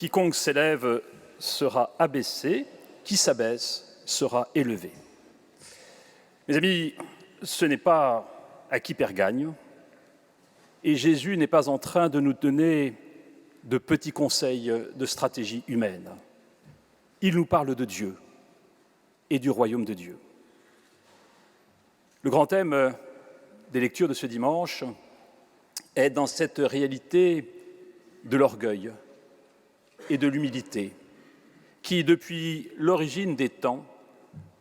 Quiconque s'élève sera abaissé, qui s'abaisse sera élevé. Mes amis, ce n'est pas à qui perd gagne, et Jésus n'est pas en train de nous donner de petits conseils de stratégie humaine. Il nous parle de Dieu et du royaume de Dieu. Le grand thème des lectures de ce dimanche est dans cette réalité de l'orgueil et de l'humilité qui, depuis l'origine des temps,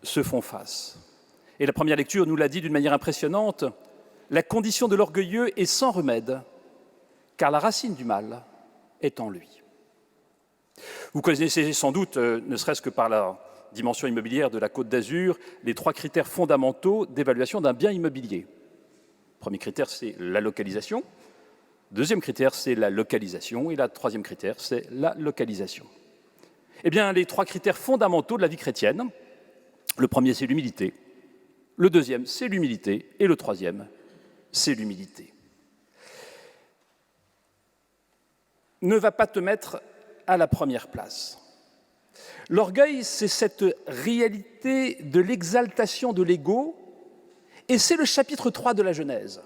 se font face. Et la première lecture nous l'a dit d'une manière impressionnante, la condition de l'orgueilleux est sans remède, car la racine du mal est en lui. Vous connaissez sans doute, ne serait-ce que par la dimension immobilière de la Côte d'Azur, les 3 critères fondamentaux d'évaluation d'un bien immobilier. Le premier critère, c'est la localisation. Deuxième critère, c'est la localisation. Et le troisième critère, c'est la localisation. Eh bien, les 3 critères fondamentaux de la vie chrétienne, le premier, c'est l'humilité. Le deuxième, c'est l'humilité. Et le troisième, c'est l'humilité. Ne va pas te mettre à la première place. L'orgueil, c'est cette réalité de l'exaltation de l'ego, et c'est le chapitre 3 de la Genèse.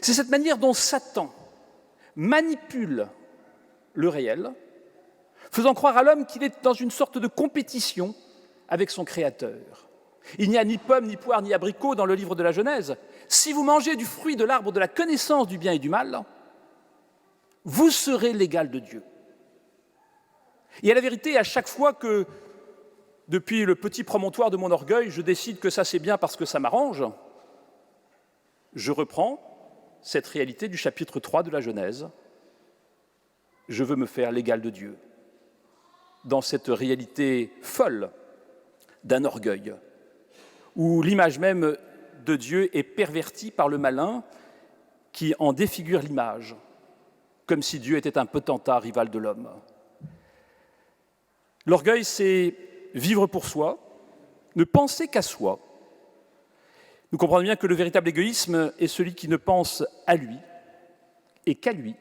C'est cette manière dont Satan manipule le réel, faisant croire à l'homme qu'il est dans une sorte de compétition avec son Créateur. Il n'y a ni pomme, ni poire, ni abricot dans le livre de la Genèse. Si vous mangez du fruit de l'arbre de la connaissance du bien et du mal, vous serez l'égal de Dieu. Et à la vérité, à chaque fois que, depuis le petit promontoire de mon orgueil, je décide que ça c'est bien parce que ça m'arrange, je reprends cette réalité du chapitre 3 de la Genèse. Je veux me faire l'égal de Dieu. Dans cette réalité folle d'un orgueil, où l'image même de Dieu est pervertie par le malin qui en défigure l'image, comme si Dieu était un potentat rival de l'homme. L'orgueil, c'est vivre pour soi, ne penser qu'à soi. Nous comprenons bien que le véritable égoïsme est celui qui ne pense à lui et qu'à lui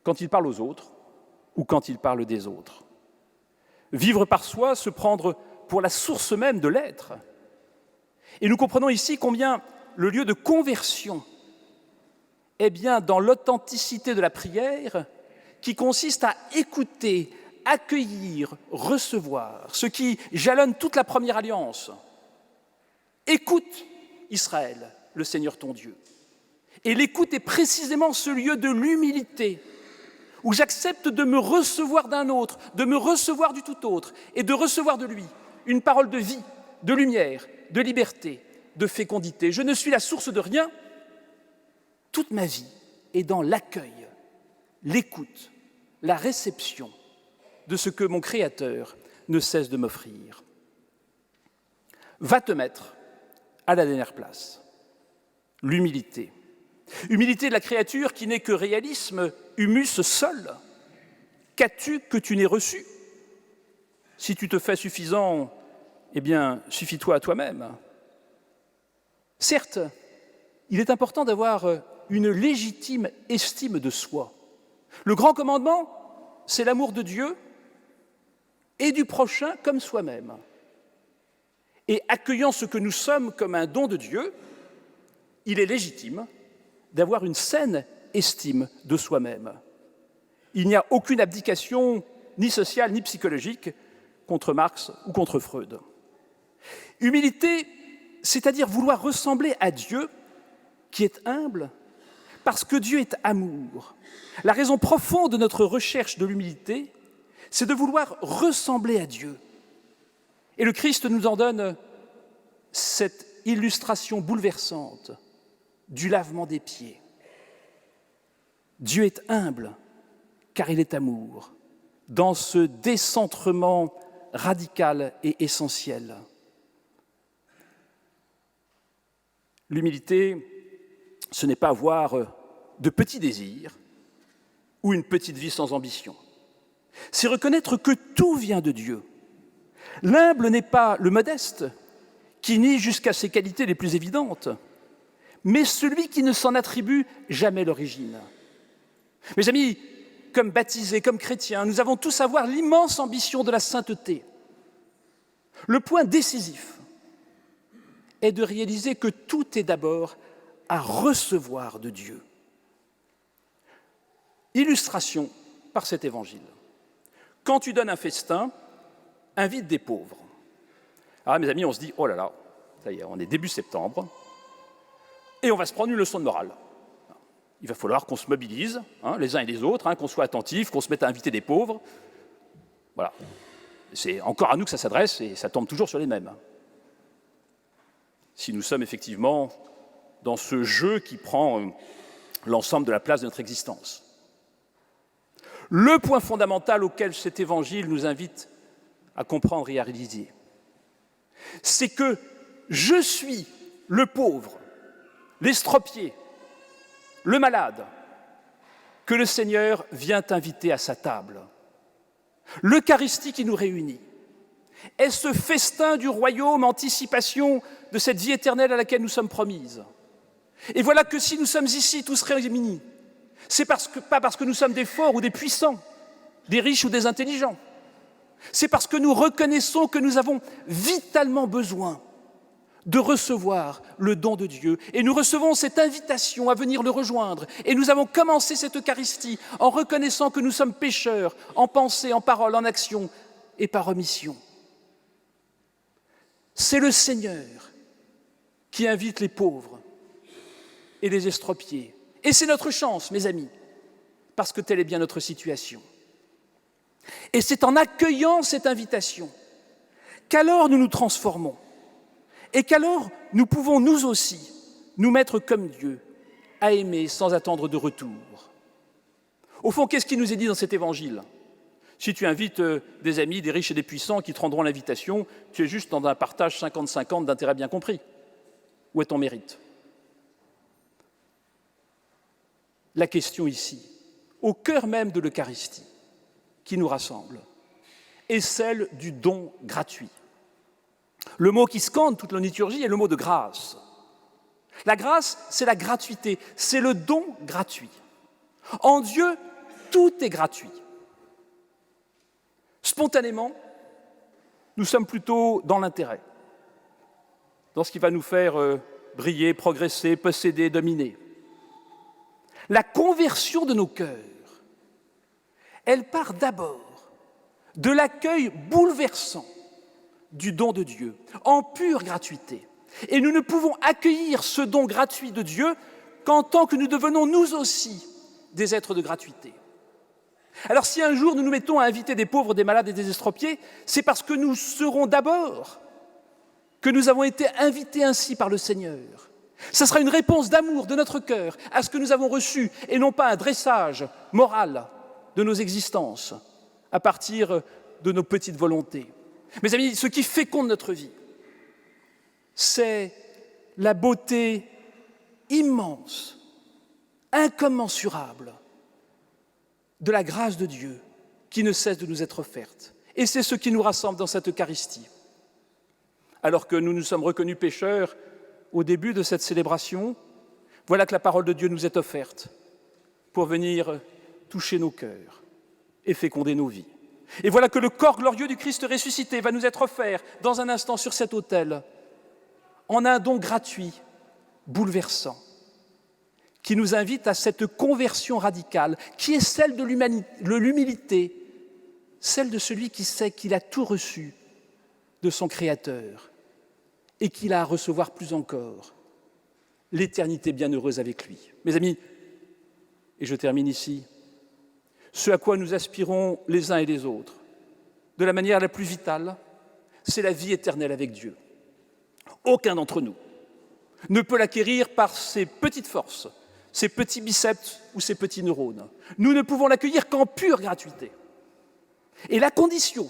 quand il parle aux autres ou quand il parle des autres. Vivre par soi, se prendre pour la source même de l'être. Et nous comprenons ici combien le lieu de conversion est bien dans l'authenticité de la prière qui consiste à écouter, accueillir, recevoir, ce qui jalonne toute la première alliance. Écoute, Israël, le Seigneur ton Dieu. Et l'écoute est précisément ce lieu de l'humilité, où j'accepte de me recevoir d'un autre, de me recevoir du tout autre, et de recevoir de lui une parole de vie, de lumière, de liberté, de fécondité. Je ne suis la source de rien. Toute ma vie est dans l'accueil, l'écoute, la réception de ce que mon Créateur ne cesse de m'offrir. Va te mettre à la dernière place, l'humilité. Humilité de la créature qui n'est que réalisme, humus seul. Qu'as-tu que tu n'aies reçu? Si tu te fais suffisant, eh bien, suffis-toi à toi-même. Certes, il est important d'avoir une légitime estime de soi. Le grand commandement, c'est l'amour de Dieu et du prochain comme soi-même. Et accueillant ce que nous sommes comme un don de Dieu, il est légitime d'avoir une saine estime de soi-même. Il n'y a aucune abdication, ni sociale, ni psychologique, contre Marx ou contre Freud. Humilité, c'est-à-dire vouloir ressembler à Dieu, qui est humble, parce que Dieu est amour. La raison profonde de notre recherche de l'humilité, c'est de vouloir ressembler à Dieu. Et le Christ nous en donne cette illustration bouleversante du lavement des pieds. Dieu est humble, car il est amour, dans ce décentrement radical et essentiel. L'humilité, ce n'est pas avoir de petits désirs ou une petite vie sans ambition. C'est reconnaître que tout vient de Dieu. L'humble n'est pas le modeste, qui nie jusqu'à ses qualités les plus évidentes, mais celui qui ne s'en attribue jamais l'origine. Mes amis, comme baptisés, comme chrétiens, nous avons tous à avoir l'immense ambition de la sainteté. Le point décisif est de réaliser que tout est d'abord à recevoir de Dieu. Illustration par cet évangile. Quand tu donnes un festin, invite des pauvres. Alors mes amis, on se dit, oh là là, ça y est, on est début septembre, et on va se prendre une leçon de morale. Il va falloir qu'on se mobilise, les uns et les autres, qu'on soit attentifs, qu'on se mette à inviter des pauvres. Voilà. C'est encore à nous que ça s'adresse, et ça tombe toujours sur les mêmes. Si nous sommes effectivement dans ce jeu qui prend l'ensemble de la place de notre existence. Le point fondamental auquel cet évangile nous invite à comprendre et à réaliser, c'est que je suis le pauvre, l'estropié, le malade, que le Seigneur vient inviter à sa table. L'Eucharistie qui nous réunit est ce festin du royaume, anticipation de cette vie éternelle à laquelle nous sommes promises. Et voilà que si nous sommes ici tous réunis, c'est pas parce que nous sommes des forts ou des puissants, des riches ou des intelligents. C'est parce que nous reconnaissons que nous avons vitalement besoin de recevoir le don de Dieu. Et nous recevons cette invitation à venir le rejoindre. Et nous avons commencé cette Eucharistie en reconnaissant que nous sommes pécheurs, en pensée, en parole, en action et par omission. C'est le Seigneur qui invite les pauvres et les estropiés. Et c'est notre chance, mes amis, parce que telle est bien notre situation. Et c'est en accueillant cette invitation qu'alors nous nous transformons et qu'alors nous pouvons nous aussi nous mettre comme Dieu à aimer sans attendre de retour. Au fond, qu'est-ce qui nous est dit dans cet évangile ? Si tu invites des amis, des riches et des puissants qui te rendront l'invitation, tu es juste dans un partage 50-50 d'intérêt bien compris. Où est ton mérite ? La question ici, au cœur même de l'Eucharistie, qui nous rassemble, est celle du don gratuit. Le mot qui scande toute la liturgie est le mot de grâce. La grâce, c'est la gratuité, c'est le don gratuit. En Dieu, tout est gratuit. Spontanément, nous sommes plutôt dans l'intérêt, dans ce qui va nous faire briller, progresser, posséder, dominer. La conversion de nos cœurs, elle part d'abord de l'accueil bouleversant du don de Dieu, en pure gratuité. Et nous ne pouvons accueillir ce don gratuit de Dieu qu'en tant que nous devenons nous aussi des êtres de gratuité. Alors si un jour nous nous mettons à inviter des pauvres, des malades et des estropiés, c'est parce que nous saurons d'abord que nous avons été invités ainsi par le Seigneur. Ce sera une réponse d'amour de notre cœur à ce que nous avons reçu et non pas un dressage moral de nos existences à partir de nos petites volontés. Mes amis, ce qui féconde notre vie, c'est la beauté immense, incommensurable de la grâce de Dieu qui ne cesse de nous être offerte. Et c'est ce qui nous rassemble dans cette Eucharistie. Alors que nous nous sommes reconnus pécheurs au début de cette célébration, voilà que la parole de Dieu nous est offerte pour venir toucher nos cœurs et féconder nos vies. Et voilà que le corps glorieux du Christ ressuscité va nous être offert dans un instant sur cet autel en un don gratuit, bouleversant, qui nous invite à cette conversion radicale, qui est celle de l'humilité, celle de celui qui sait qu'il a tout reçu de son Créateur et qu'il a à recevoir plus encore l'éternité bienheureuse avec lui. Mes amis, et je termine ici, ce à quoi nous aspirons les uns et les autres, de la manière la plus vitale, c'est la vie éternelle avec Dieu. Aucun d'entre nous ne peut l'acquérir par ses petites forces, ses petits biceps ou ses petits neurones. Nous ne pouvons l'accueillir qu'en pure gratuité. Et la condition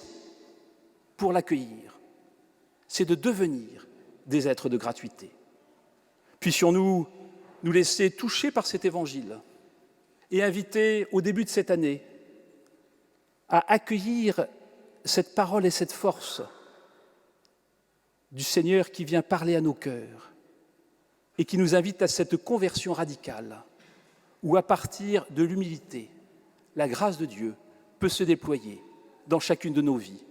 pour l'accueillir, c'est de devenir des êtres de gratuité. Puissions-nous nous laisser toucher par cet évangile et inviter au début de cette année à accueillir cette parole et cette force du Seigneur qui vient parler à nos cœurs et qui nous invite à cette conversion radicale où, à partir de l'humilité, la grâce de Dieu peut se déployer dans chacune de nos vies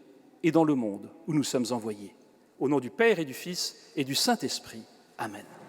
et dans le monde où nous sommes envoyés. Au nom du Père et du Fils et du Saint-Esprit. Amen.